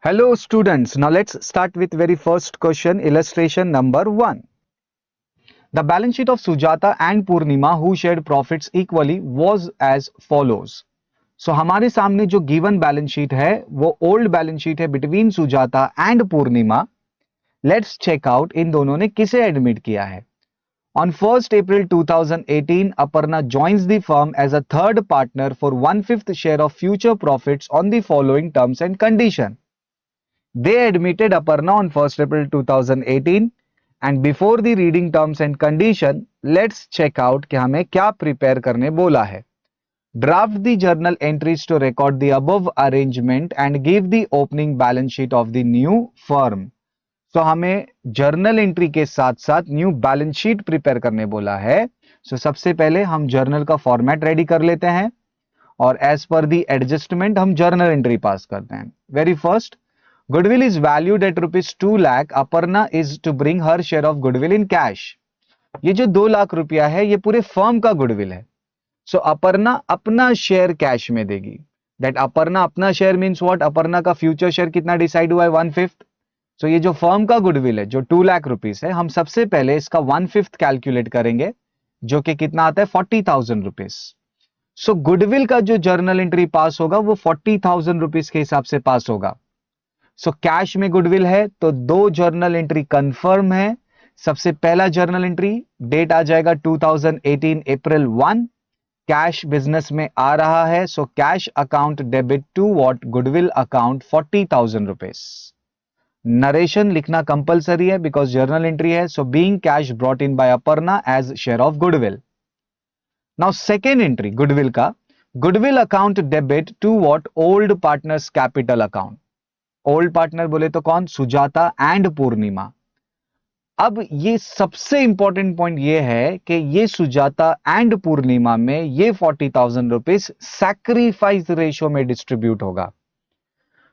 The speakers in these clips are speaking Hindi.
Hello students, now let's start with very first question, illustration number 1. The balance sheet of Sujata and Purnima who shared profits equally was as follows. So हमारे सामने जो given balance sheet है वो old balance sheet है between Sujata and Purnima. Let's check out इन दोनों ने किसे admit किया है. On 1st April 2018, Aparna joins the firm as a third partner for 1/5 share of future profits on the following terms and condition. They admitted Aparna on 1st April 2018 and before the reading terms and condition, let's check out कि हमें क्या prepare करने बोला है. Draft the journal entries to record the above arrangement and give the opening balance sheet of the new firm. So हमें जर्नल एंट्री के साथ साथ न्यू बैलेंस शीट प्रिपेयर करने बोला है. So सबसे पहले हम जर्नल का फॉर्मेट रेडी कर लेते हैं और एज पर दी एडजस्टमेंट हम जर्नल एंट्री पास करते हैं. Very first, Goodwill is valued at rupees 2 lakh. Aparna is to bring her share of goodwill in cash. ये जो 2 लाख रुपया है ये पूरे फर्म का गुडविल है. सो अपर्णा अपना शेयर कैश में देगी. दैट अपर्णा अपना शेयर मींस व्हाट? अपर्णा का फ्यूचर शेयर कितना डिसाइड हुआ है? 1/5. सो ये जो फर्म का गुडविल है जो 2 लाख रुपीस है, हम सबसे पहले इसका 1/5 कैलकुलेट करेंगे जो कि कितना आता है? 40,000 रुपीस. सो गुडविल का जो जर्नल एंट्री पास होगा वो 40,000 रुपीस के हिसाब से पास होगा. सो कैश में गुडविल है तो दो जर्नल एंट्री कंफर्म है. सबसे पहला जर्नल एंट्री डेट आ जाएगा 2018 अप्रैल 1. कैश बिजनेस में आ रहा है. So cash account debit to what? Goodwill account 40,000 rupees. Narration लिखना कंपलसरी है बिकॉज जर्नल एंट्री है. So being cash brought in by Aparna as share of goodwill. Now second entry goodwill का, goodwill account debit to what? Old partners capital account. Old partner बोले तो कौन? सुजाता एंड पूर्णिमा. अब ये सबसे इंपॉर्टेंट पॉइंट ये है कि ये सुजाता एंड पूर्णिमा में ये 40,000 रुपीस सैक्रिफाइस रेशियो में डिस्ट्रीब्यूट होगा.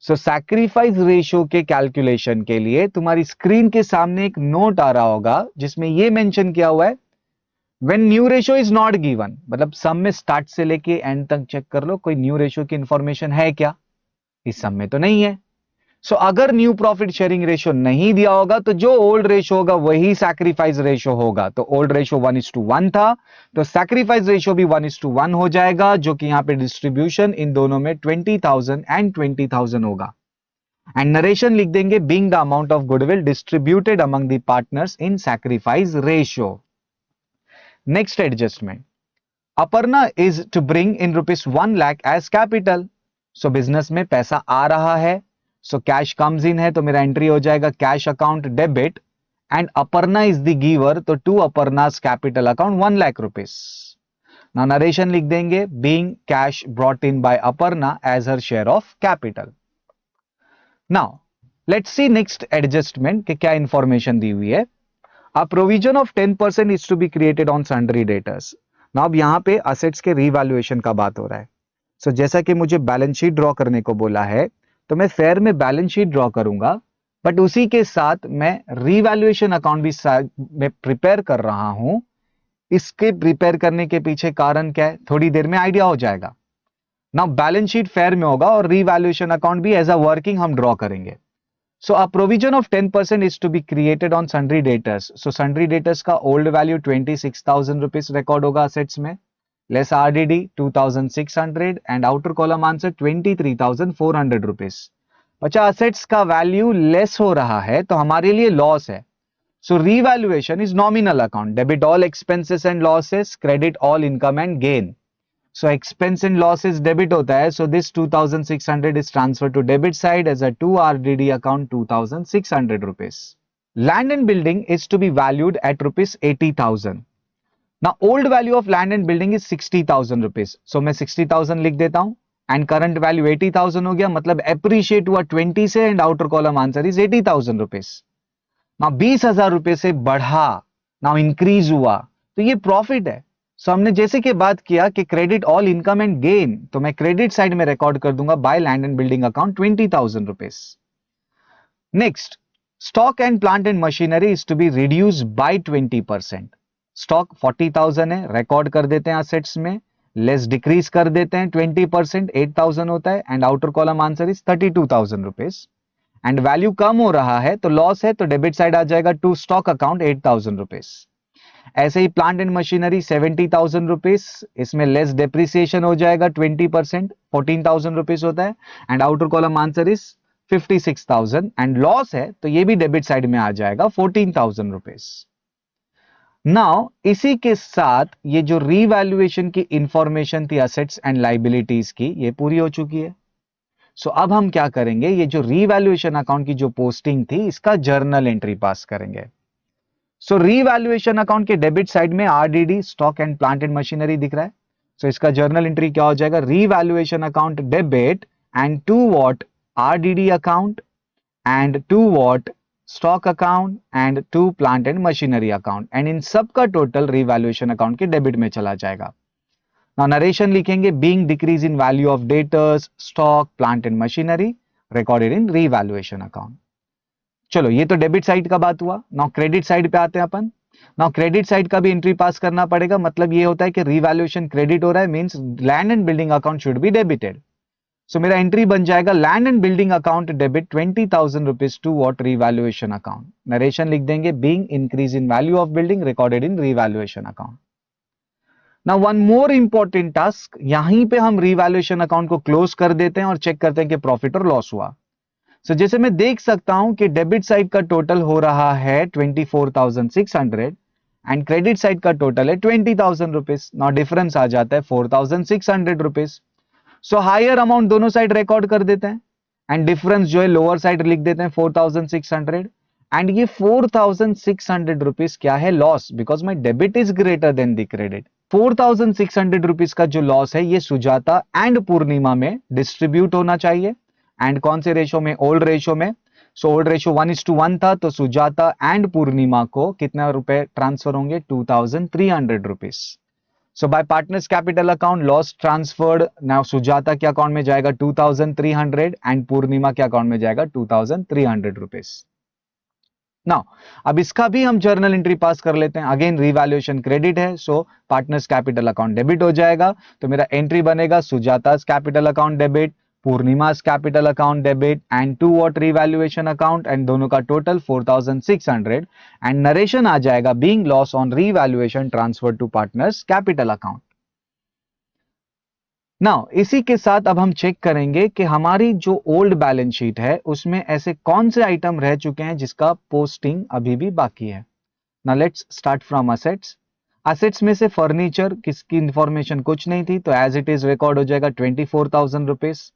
सो सैक्रिफाइस रेशियो के कैलकुलेशन के लिए तुम्हारी स्क्रीन के सामने एक नोट आ रहा होगा जिसमें ये मेंशन किया हुआ है, when new ratio is not given. मतलब सम में स्टार्ट से लेके एंड तक चेक कर लो कोई न्यू रेशियो की इंफॉर्मेशन है क्या. इस सम में तो नहीं है. सो अगर न्यू प्रॉफिट शेयरिंग रेशियो नहीं दिया होगा तो जो ओल्ड रेशियो होगा वही सैक्रिफाइस रेशियो होगा. तो ओल्ड रेशियो 1:1 था तो सैक्रिफाइस रेशियो भी 1:1 हो जाएगा, जो कि यहां पे डिस्ट्रीब्यूशन इन दोनों में 20,000 एंड 20,000 होगा. एंड नरेशन लिख देंगे, being the amount of goodwill distributed among the partners in sacrifice ratio. Next adjustment, Aparna is to bring in ₹1 lakh as capital. So business में पैसा आ रहा है. सो कैश कम्स इन है तो मेरा एंट्री हो जाएगा cash account debit and Aparna is the giver तो to Aparna's capital account 1 lakh rupees. Now narration लिख देंगे, being cash brought in by Aparna as her share of capital. Now let's see next adjustment कि क्या इंफॉर्मेशन दी हुई है. A provision of 10% is to be created on sundry debtors. Now अब यहां पे असेट्स के रीवैल्यूएशन का बात हो रहा है. सो जैसा कि मुझे बैलेंस शीट ड्रॉ करने को बोला है तो मैं फेयर में बैलेंस शीट ड्रॉ करूंगा, बट उसी के साथ मैं रीवैल्यूएशन अकाउंट भी मैं प्रिपेयर कर रहा हूं. इसके प्रिपेयर करने के पीछे कारण क्या है थोड़ी देर में आइडिया हो जाएगा. नाउ बैलेंस शीट फेयर में होगा और रीवैल्यूएशन अकाउंट भी एज अ वर्किंग हम ड्रॉ करेंगे. So a provision of 10% is to be created on sundry debtors. So sundry debtors का ओल्ड वैल्यू 26,000 रुपीज रिकॉर्ड होगा असेट्स में, less RDD 2,600 and outer column answer 23,400 rupees. अच्छा, असेट्स का वैल्यू लेस हो रहा है तो हमारे लिए लॉस है. So revaluation is nominal account, debit all expenses and losses, credit all income and gain. So expense and losses debit होता है. So this 2,600 is transfer to debit side as a 2 RDD account 2,600 rupees. Land and building is to be valued at rupees 80,000. Now old value of land and building is 60,000 rupees. So मैं 60,000 लिख देता हूं एंड करंट वैल्यू 80,000 हो गया, मतलब एप्रिशिएट हुआ 20 से and outer column answer is 80,000 rupees. ना 20,000 रुपए से बढ़ा, ना इंक्रीज हुआ तो ये प्रॉफिट है. सो हमने जैसे कि बात किया कि credit all income and gain, तो मैं क्रेडिट साइड में रिकॉर्ड कर दूंगा by land and building account 20,000 rupees. Next, stock and plant and machinery is to be reduce by 20%. Stock 40,000 है, रिकॉर्ड कर देते हैं असेट्स में, लेस डिक्रीज कर देते हैं 20%, 8,000 होता है and outer column answer is 32,000 rupees. And value कम हो रहा है तो लॉस है, तो डेबिट साइड आ जाएगा टू स्टॉक अकाउंट 8,000 रुपीज। ऐसे ही प्लांट एंड मशीनरी 70,000 रुपीज, इसमें लेस डेप्रिसिएशन हो जाएगा 20%, 14,000 रुपीज होता है। And outer column answer is 56,000 and loss है तो ये भी डेबिट साइड में आ जाएगा 14,000 रुपीज। नाउ इसी के साथ ये जो रीवैल्यूएशन की इंफॉर्मेशन थी असेट्स एंड लाइबिलिटीज की, ये पूरी हो चुकी है। सो अब हम क्या करेंगे, ये जो रीवैल्यूएशन अकाउंट की जो पोस्टिंग थी इसका जर्नल एंट्री पास करेंगे। सो रीवैल्यूएशन अकाउंट के डेबिट साइड में RDD stock and plant and machinery दिख रहा है। सो इसका जर्नल एंट्री क्या हो जाएगा, revaluation account debit and to what, RDD account and to what, stock account and to plant and machinery account, and इन सब का टोटल रीवैल्यूएशन अकाउंट के डेबिट में चला जाएगा। नाउ नरेशन लिखेंगे, being decrease in value of debtors, stock, plant and machinery recorded in revaluation account. चलो ये तो डेबिट साइड का बात हुआ। नाउ क्रेडिट साइड पे आते हैं अपन। नाउ क्रेडिट साइड का भी एंट्री पास करना पड़ेगा, मतलब ये होता है कि रीवैल्यूएशन क्रेडिट हो रहा है, means land and building account should be debited. सो मेरा एंट्री बन जाएगा land and building account debit 20,000 rupees to what, revaluation account. Narration लिख देंगे, being increase in value of building recorded in revaluation account. Now one more important task, यहीं पे हम रीवैल्यूएशन अकाउंट को क्लोज कर देते हैं और चेक करते हैं कि प्रॉफिट और लॉस हुआ। सो जैसे मैं देख सकता हूं कि डेबिट साइड का टोटल हो रहा है 24,600 एंड क्रेडिट साइड का टोटल है 20,000 रुपीज। नाउ डिफरेंस आ जाता है 4,600 रुपीज। सो हायर अमाउंट दोनों साइड रिकॉर्ड कर देते हैं एंड डिफरेंस जो है लोअर साइड लिख देते हैं 4,600। एंड ये 4,600 रुपीज क्या है, loss, because my debit is greater than the credit. 4,600 rupees का जो लॉस है ये सुजाता एंड पूर्णिमा में डिस्ट्रीब्यूट होना चाहिए। एंड कौन से रेशो में, ओल्ड रेशो में। सो ओल्ड रेशो 1:1 था, तो सुजाता एंड पूर्णिमा को कितना रुपए ट्रांसफर होंगे, 2,300 रुपीज। सो bye partners capital account loss transferred, now Sujata के अकाउंट में जाएगा 2,300 एंड पूर्णिमा के अकाउंट में जाएगा 2,300 रुपीज। नाउ अब इसका भी हम जर्नल एंट्री पास कर लेते हैं। अगेन रीवैल्यूएशन क्रेडिट है, so partners capital account debit हो जाएगा। तो मेरा एंट्री बनेगा Sujata's capital account debit, Purnima's capital account debit and to what, revaluation account, and दोनों का टोटल 4,600 एंड नरेशन आ जाएगा being loss on revaluation transfer to partners capital account. Now इसी के साथ अब हम चेक करेंगे कि हमारी जो ओल्ड बैलेंस शीट है उसमें ऐसे कौन से आइटम रह चुके हैं जिसका पोस्टिंग अभी भी बाकी है। Now let's start from assets. Assets में से फर्नीचर किसकी इंफॉर्मेशन कुछ नहीं थी, तो एज इट इज रिकॉर्ड हो जाएगा 24,000 रुपीज।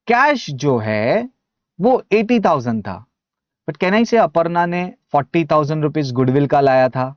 कैश जो है वो 80,000 था, बट कैन आई से अपर्णा ने 40,000 रुपीज गुडविल का लाया था,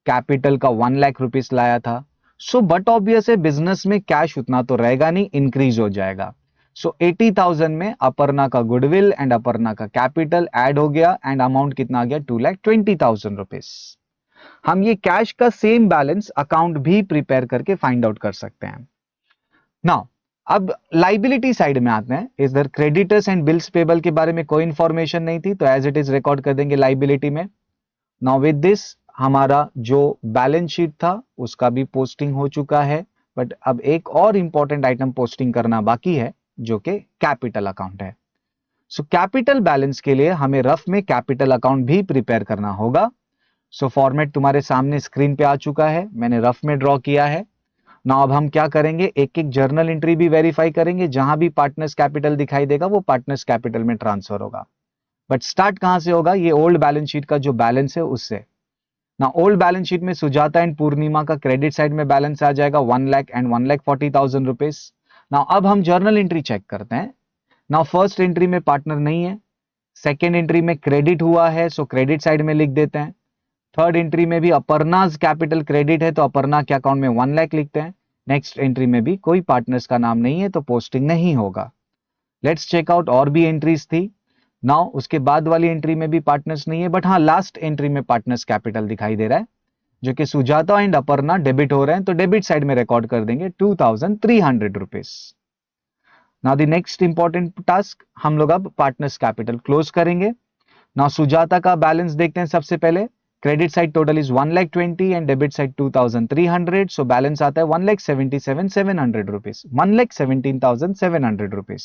कैपिटल का 1 लाख रुपीज लाया था। सो बट ऑब्वियस है बिजनेस में कैश उतना तो रहेगा नहीं, इंक्रीज हो जाएगा। सो 80,000 में अपर्णा का गुडविल एंड अपर्णा का कैपिटल ऐड हो गया एंड अमाउंट कितना आ गया, 2,20,000 रुपीज। हम ये कैश का सेम बैलेंस अकाउंट भी प्रिपेयर करके फाइंड आउट कर सकते हैं। नाउ अब लाइबिलिटी साइड में आते हैं। इधर क्रेडिटर्स एंड बिल्स पेबल के बारे में कोई इंफॉर्मेशन नहीं थी, तो एज इट इज रिकॉर्ड कर देंगे लाइबिलिटी में। नाउ विद दिस हमारा जो बैलेंस शीट था उसका भी पोस्टिंग हो चुका है, बट अब एक और इंपॉर्टेंट आइटम पोस्टिंग करना बाकी है जो कि कैपिटल अकाउंट है। सो कैपिटल बैलेंस के लिए हमें रफ में कैपिटल अकाउंट भी प्रिपेयर करना होगा। सो फॉर्मेट तुम्हारे सामने स्क्रीन पे आ चुका है, मैंने रफ में ड्रॉ किया है। ना अब हम क्या करेंगे, एक एक जर्नल एंट्री भी वेरीफाई करेंगे, जहां भी पार्टनर्स कैपिटल दिखाई देगा वो पार्टनर्स कैपिटल में ट्रांसफर होगा। बट स्टार्ट कहां से होगा, ये ओल्ड बैलेंस शीट का जो बैलेंस है उससे। ना ओल्ड बैलेंस शीट में सुजाता एंड पूर्णिमा का क्रेडिट साइड में बैलेंस आ जाएगा 1 लाख एंड 1,40,000 रुपीज। ना अब हम जर्नल एंट्री चेक करते हैं। ना फर्स्ट एंट्री में पार्टनर नहीं है, सेकेंड एंट्री में क्रेडिट हुआ है, सो क्रेडिट साइड में लिख देते हैं। थर्ड एंट्री में भी अपर्णाज कैपिटल क्रेडिट है, तो अपर्णा के अकाउंट में 1 लाख लिखते हैं। नेक्स्ट एंट्री में भी कोई पार्टनर्स का नाम नहीं है, तो पोस्टिंग नहीं होगा। लेट्स चेक आउट और भी एंट्रीज थी। नाउ उसके बाद वाली एंट्री में भी पार्टनर्स नहीं है, बट हाँ लास्ट एंट्री में पार्टनर्स कैपिटल दिखाई दे रहा है, जो कि सुजाता एंड अपर्णा डेबिट हो रहे हैं, तो डेबिट साइड में रिकॉर्ड कर देंगे 2,300 rupees. Now the next important task, हम लोग अब पार्टनर्स कैपिटल क्लोज करेंगे। नाउ सुजाता का बैलेंस देखते हैं सबसे पहले। Credit side total is 1,20,000 and debit side 2,300, so balance आता है 1,77,700 रुपीज, 1,17,700 रुपीज।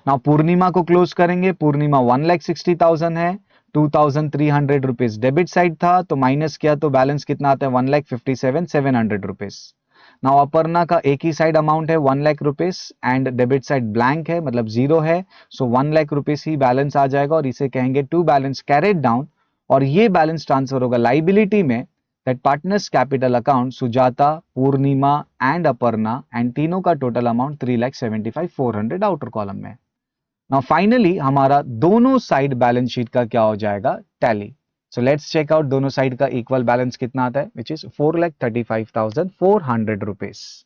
नाउ पूर्णिमा को क्लोज करेंगे, पूर्णिमा 1,60,000 है, 2,300 रुपीज डेबिट साइड था, तो माइनस किया तो बैलेंस कितना आता है 1,57,700 रुपीज। नाउ अपर्णा का एक ही साइड अमाउंट है 1 lakh rupees and debit side blank है, मतलब जीरो है, सो 1 लाख रुपीज ही बैलेंस आ जाएगा और इसे कहेंगे टू बैलेंस कैरिड डाउन, और ये बैलेंस ट्रांसफर होगा लाइबिलिटी में, that partners capital account Sujata, Purnima and Aparna, and तीनों का टोटल अमाउंट 3,75,400 आउटर कॉलम में। नाउ फाइनली हमारा दोनों साइड बैलेंस शीट का क्या हो जाएगा, tally. So let's check out दोनों साइड का इक्वल बैलेंस कितना आता है, विच इज 4,35,400 रुपीज।